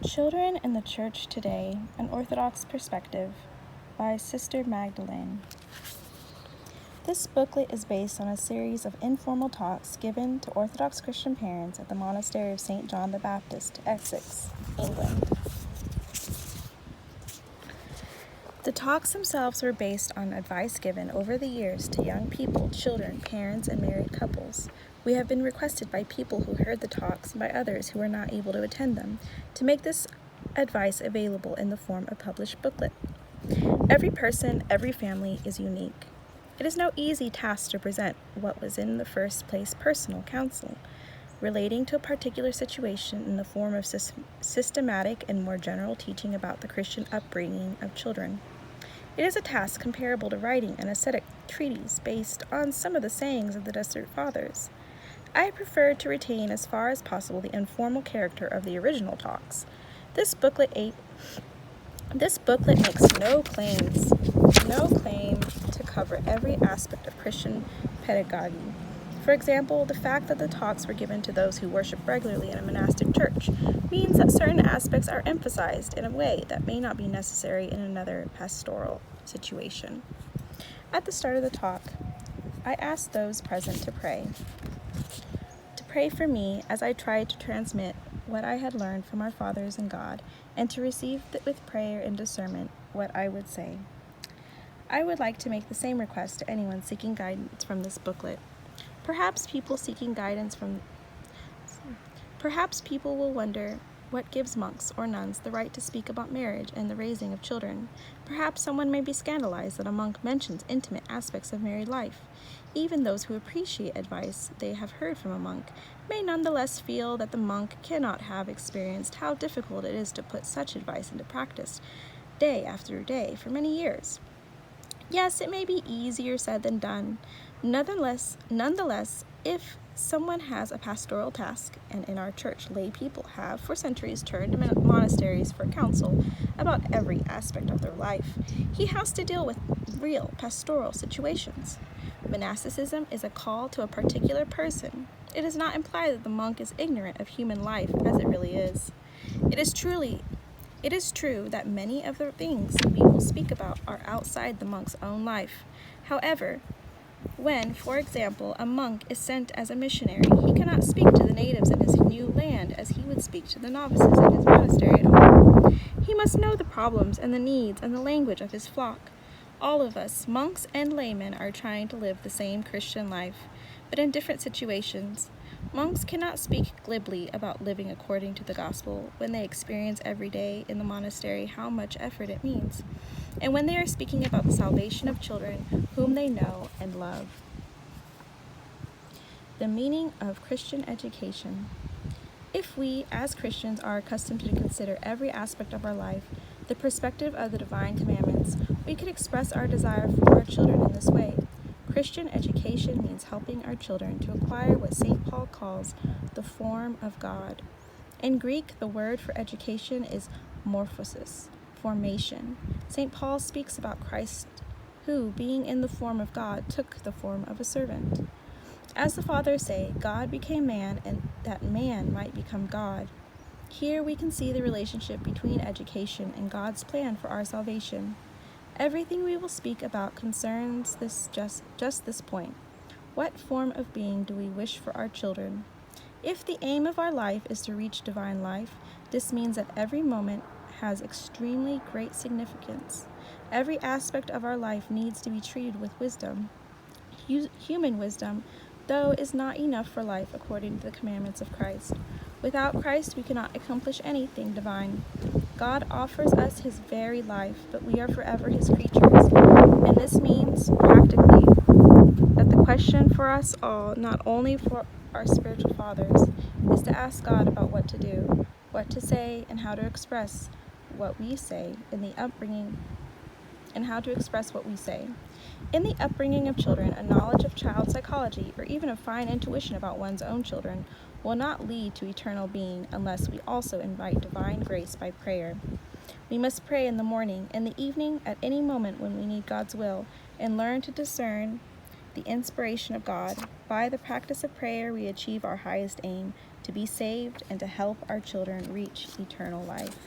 Children in the Church Today, An Orthodox Perspective by Sister Magdalene. This booklet is based on a series of informal talks given to Orthodox Christian parents at the Monastery of St. John the Baptist, Essex, England. The talks themselves were based on advice given over the years to young people, children, parents, and married couples. We have been requested by people who heard the talks and by others who were not able to attend them to make this advice available in the form of published booklet. Every person, every family is unique. It is no easy task to present what was in the first place personal counsel relating to a particular situation in the form of systematic and more general teaching about the Christian upbringing of children. It is a task comparable to writing an ascetic treatise based on some of the sayings of the Desert Fathers. I have preferred to retain as far as possible the informal character of the original talks. This booklet makes no claim to cover every aspect of Christian pedagogy. For example, the fact that the talks were given to those who worship regularly in a monastic church means that certain aspects are emphasized in a way that may not be necessary in another pastoral situation. At the start of the talk, I asked those present to pray for me as I tried to transmit what I had learned from our fathers and God, and to receive with prayer and discernment what I would say. I would like to make the same request to anyone seeking guidance from this booklet. Perhaps people will wonder what gives monks or nuns the right to speak about marriage and the raising of children. Perhaps someone may be scandalized that a monk mentions intimate aspects of married life. Even those who appreciate advice they have heard from a monk may nonetheless feel that the monk cannot have experienced how difficult it is to put such advice into practice day after day for many years. Yes, it may be easier said than done. Nonetheless, if someone has a pastoral task, and in our church lay people have for centuries turned to monasteries for counsel about every aspect of their life, he has to deal with real pastoral situations. Monasticism is a call to a particular person. It does not imply that the monk is ignorant of human life as it really is. It is true that many of the things we will speak about are outside the monk's own life. However, when, for example, a monk is sent as a missionary, he cannot speak to the natives in his new land as he would speak to the novices in his monastery at home. He must know the problems and the needs and the language of his flock. All of us, monks and laymen, are trying to live the same Christian life, but in different situations. Monks cannot speak glibly about living according to the gospel when they experience every day in the monastery how much effort it means, and when they are speaking about the salvation of children whom they know and love. The meaning of Christian education. If we, as Christians, are accustomed to consider every aspect of our life the perspective of the divine commandments, we could express our desire for our children in this way. Christian education means helping our children to acquire what St. Paul calls the form of God. In Greek, the word for education is morphosis, formation. St. Paul speaks about Christ, who, being in the form of God, took the form of a servant. As the Fathers say, God became man, and that man might become God. Here we can see the relationship between education and God's plan for our salvation. Everything we will speak about concerns just this point. What form of being do we wish for our children? If the aim of our life is to reach divine life, this means that every moment has extremely great significance. Every aspect of our life needs to be treated with wisdom. Human wisdom, though, is not enough for life according to the commandments of Christ. Without Christ, we cannot accomplish anything divine. God offers us his very life, but we are forever his creatures. And this means, practically, that the question for us all, not only for our spiritual fathers, is to ask God about what to do, what to say, and how to express what we say in the upbringing of children. A knowledge of child psychology, or even a fine intuition about one's own children, will not lead to eternal being unless we also invite divine grace by prayer. We must pray in the morning, in the evening, at any moment when we need God's will, and learn to discern the inspiration of God. By the practice of prayer, we achieve our highest aim, to be saved and to help our children reach eternal life.